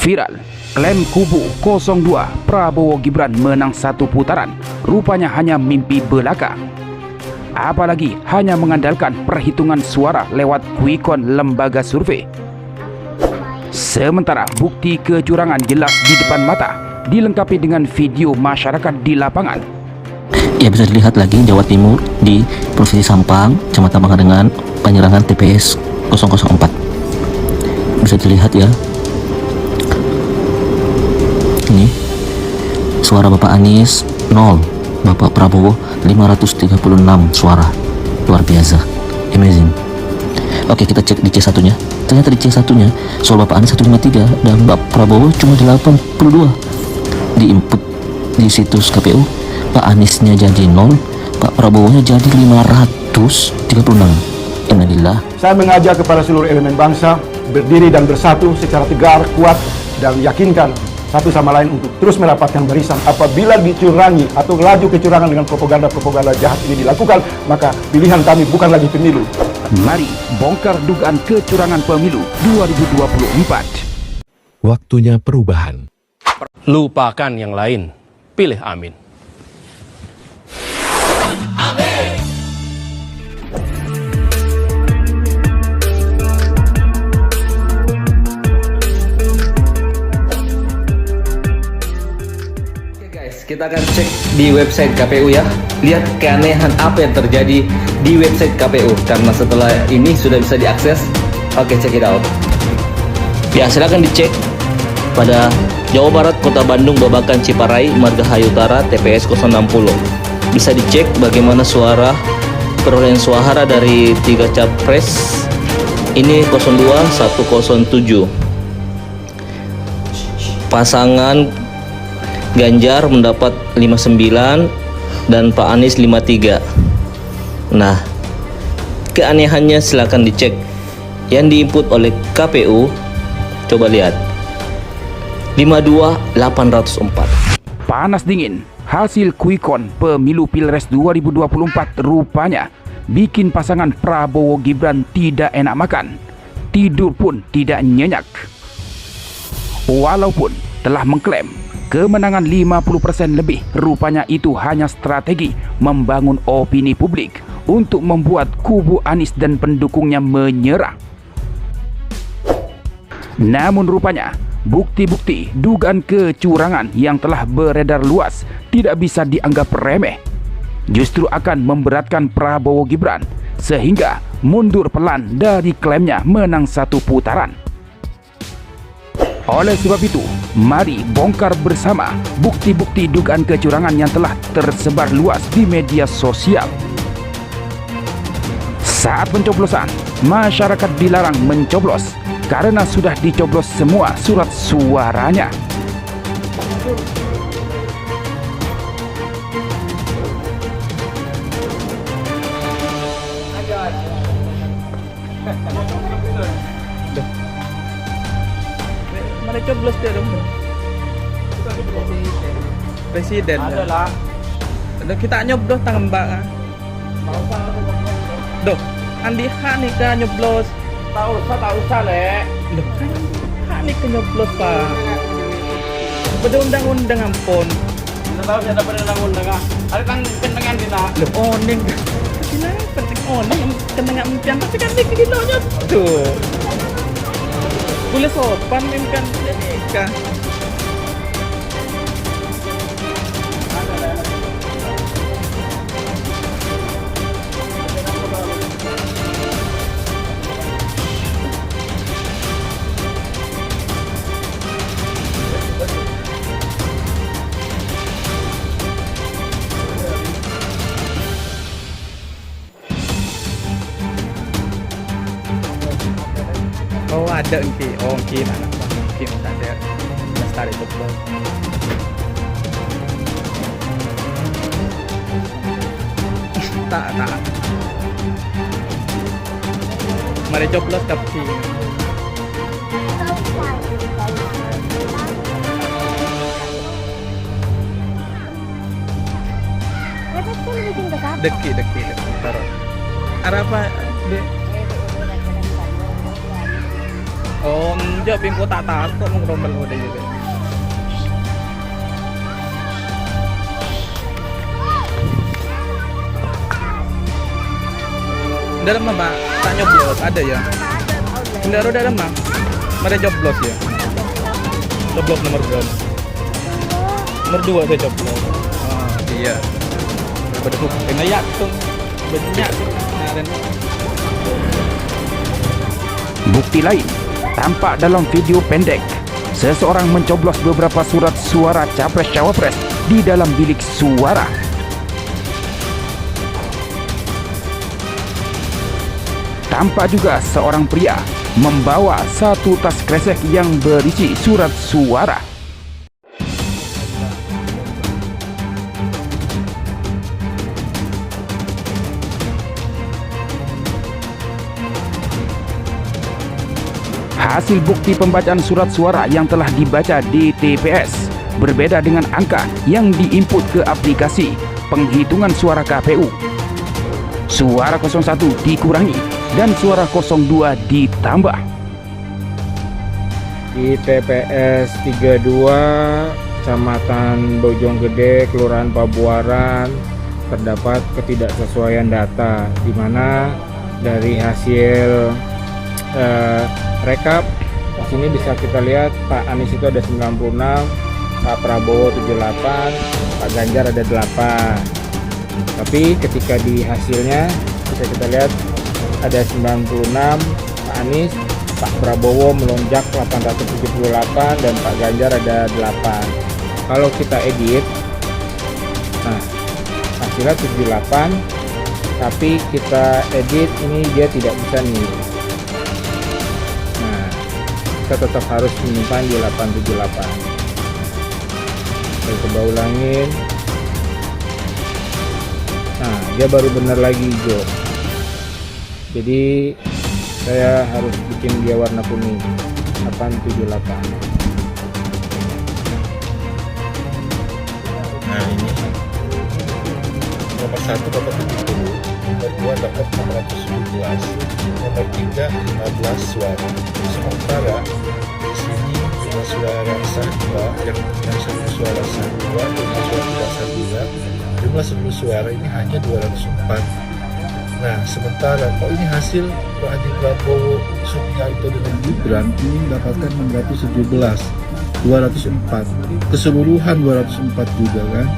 Viral, klaim kubu 02 Prabowo Gibran menang satu putaran, rupanya hanya mimpi belaka. Apalagi hanya mengandalkan perhitungan suara lewat quickcount lembaga survei. Sementara bukti kecurangan jelas di depan mata, dilengkapi dengan video masyarakat di lapangan. Ya, bisa dilihat lagi Jawa Timur di Provinsi Sampang, Kecamatan Pangadengan, penyerangan TPS 004. Bisa dilihat ya. Ini suara Bapak Anies 0, Bapak Prabowo 536 suara. Luar biasa, amazing. Oke, kita cek di C1 nya. Ternyata di C1 nya suara Bapak Anies 153 dan Bapak Prabowo cuma 82. Di input di situs KPU, Pak Aniesnya jadi 0, Pak Prabowo-nya jadi 536. Innalillah. Saya mengajak kepada seluruh elemen bangsa berdiri dan bersatu secara tegar, kuat, dan yakinkan satu sama lain untuk terus mendapatkan barisan. Apabila dicurangi atau laju kecurangan dengan propaganda-propaganda jahat ini dilakukan, maka pilihan kami bukan lagi pemilu. Mari bongkar dugaan kecurangan pemilu 2024. Waktunya perubahan. Lupakan yang lain, pilih Amin. Kita akan cek di website KPU ya. Lihat keanehan apa yang terjadi di website KPU. Karena setelah ini sudah bisa diakses. Oke, check it out. Ya, silakan dicek pada Jawa Barat, Kota Bandung, Babakan, Ciparai, Margahayu Utara, TPS 060. Bisa dicek bagaimana suara perolehan suara dari 3 capres. Ini 02 107. Pasangan Ganjar mendapat 59 dan Pak Anies 53. Nah, keanehannya silakan dicek. Yang diinput oleh KPU, coba lihat. 52804. Panas dingin, hasil quickcount pemilu Pilpres 2024 rupanya bikin pasangan Prabowo Gibran tidak enak makan, tidur pun tidak nyenyak. Walaupun telah mengklaim kemenangan 50% lebih, rupanya itu hanya strategi membangun opini publik untuk membuat kubu Anies dan pendukungnya menyerah. Namun rupanya bukti-bukti dugaan kecurangan yang telah beredar luas tidak bisa dianggap remeh. Justru akan memberatkan Prabowo Gibran sehingga mundur pelan dari klaimnya menang satu putaran. Oleh sebab itu, mari bongkar bersama bukti-bukti dugaan kecurangan yang telah tersebar luas di media sosial. Saat pencoblosan, masyarakat dilarang mencoblos karena sudah dicoblos semua surat suaranya. Mana coblos dia dong? Presiden. Ada lah. Kita nyoblos tangan mbak. Doh, Andi H nih kan nyoblos. Tak usah le. Loh, kan H nih kan nyoblos pak. Pada undang-undang ampun. Kita tahu siapa pada undang-undang ah. Ada kan pendengan kita. Loh, oning. Kita penting oning pendengan impian tapi kan di kilonya tuh. Boleh sopan mimkan nikah. Oh ada engki, oh engki mana? Engki ada daftar itu belum. Tak. Mari coblos kapsi. Deki. Taruh. Arah apa? Oh, enggak bingko tak takut mau rombel udah juga. Dalam apa? Tak nyoblos ada ya. Kendaraan udah ada mah. Ada joblos ya. Joblos nomor berapa? Nomor 2 saya joblos. Oh, iya. Berdua kena yatung. Banyak kemarin. Bukti lain tampak dalam video pendek. Seseorang mencoblos beberapa surat suara capres-cawapres di dalam bilik suara. Tampak juga seorang pria membawa satu tas kresek yang berisi surat suara. Hasil bukti pembacaan surat suara yang telah dibaca di TPS berbeda dengan angka yang diinput ke aplikasi penghitungan suara KPU. Suara 01 dikurangi dan suara 02 ditambah. Di TPS 32 Kecamatan Bojonggede, Kelurahan Pabuaran terdapat ketidaksesuaian data, di mana dari hasil rekap di sini bisa kita lihat Pak Anies itu ada 96, Pak Prabowo 78, Pak Ganjar ada 8. Tapi ketika di hasilnya bisa kita lihat ada 96 Pak Anies, Pak Prabowo melonjak 878 dan Pak Ganjar ada 8. Kalau kita edit, nah hasilnya 78, tapi kita edit ini dia tidak bisa nih. Nah, kita tetap harus menyimpan di 878. Saya coba ulangin. Nah, dia baru benar lagi hijau. Jadi saya harus bikin dia warna kuning. 878. Nah ini nomor 1 dapat 70, nomor 2 dapat 611, nomor 3 15 suara. Sementara di sini jumlah suara sah 2, yang satu suara sah 2, jumlah suara tidak sah 2, jumlah 10 suara ini hanya 204. Nah, sementara kalau ini hasil Pak Haji Prabowo Subianto dengan Gibran ini mendapatkan 617, 204, keseluruhan 204 juga kan.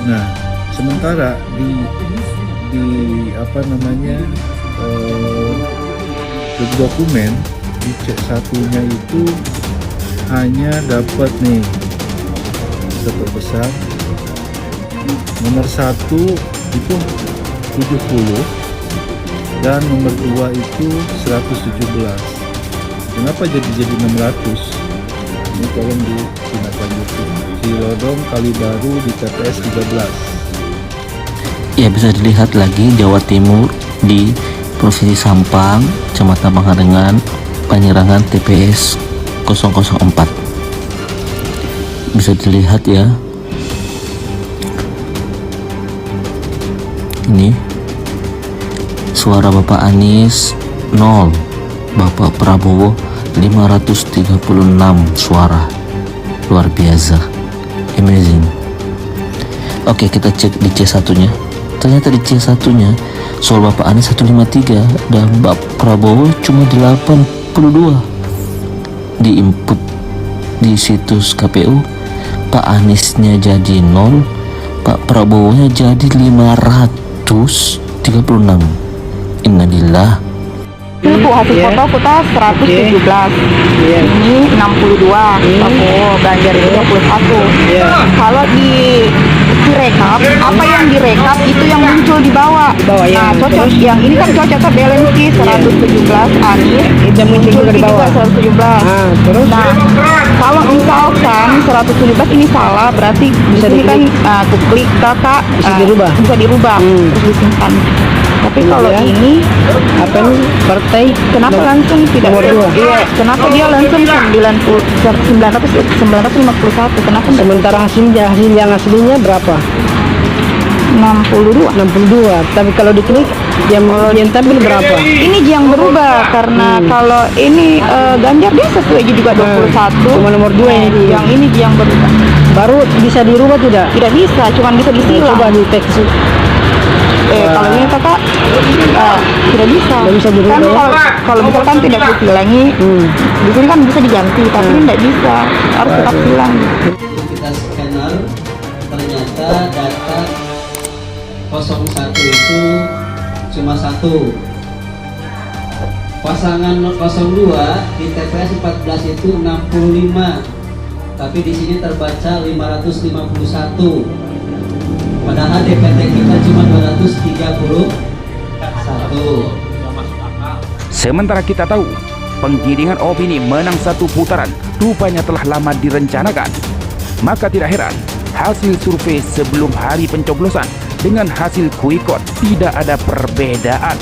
Nah, sementara di apa namanya di dokumen di C1-nya itu hanya dapat nih terbesar nomor 1 itu 70 dan nomor 2 itu 117. Kenapa jadi 600? Ini tolong ditindaklanjuti. Cilodong Kalibaru di TPS 13. Ya, bisa dilihat lagi Jawa Timur di Provinsi Sampang, Kecamatan Pangalengan, Panyerangan TPS 004. Bisa dilihat ya. Ini suara Bapak Anies 0, Bapak Prabowo 536 suara. Luar biasa, amazing. Oke, kita cek di C1 nya. Ternyata di C1 nya soal Bapak Anies 153 dan Bapak Prabowo cuma 82. Di input di situs KPU Pak Aniesnya jadi 0, Pak Prabowo nya jadi 536. Innalillah. Ini Bu hasil foto kita 117, ini 62, Prabowo, Ganjar itu 21. Kalau di rekap, apa yang direkap itu yang muncul di bawah. Nah, cocok. Yang ini kan cocok ke balance 117 Anies, itu muncul di bawah 117. Nah, kalau misalkan 117 ini salah, berarti bisa ini kan aku klik kakak bisa dirubah, terus disimpan. Tapi kalau ini apa nih partai kenapa langsung tidak iya, kenapa dia langsung 951, kenapa sementara hasil yang aslinya berapa? 62, tapi kalau diklik Yang tampil berapa? Ini yang berubah karena kalau ini Ganjar dia sesuai juga 21. Cuma nomor 2 ini. Yang ini yang berubah. Baru bisa dirubah tidak? Tidak bisa, cuma bisa disilang. Coba di teks. Kalau ini kakak tidak bisa. Tidak bisa dirubah. Kan kalau misalkan tidak disilangi, di sini kan bisa diganti, tapi ini tidak bisa, harus tetap silang. Kita scanner, ternyata data 01 itu cuma 1. Pasangan 02 di TPS 14 itu 65, tapi di sini terbaca 551. Padahal DPT kita cuma 231. Sementara kita tahu penggiringan opini menang satu putaran rupanya telah lama direncanakan. Maka tidak heran hasil survei sebelum hari pencoblosan dengan hasil quick count tidak ada perbedaan.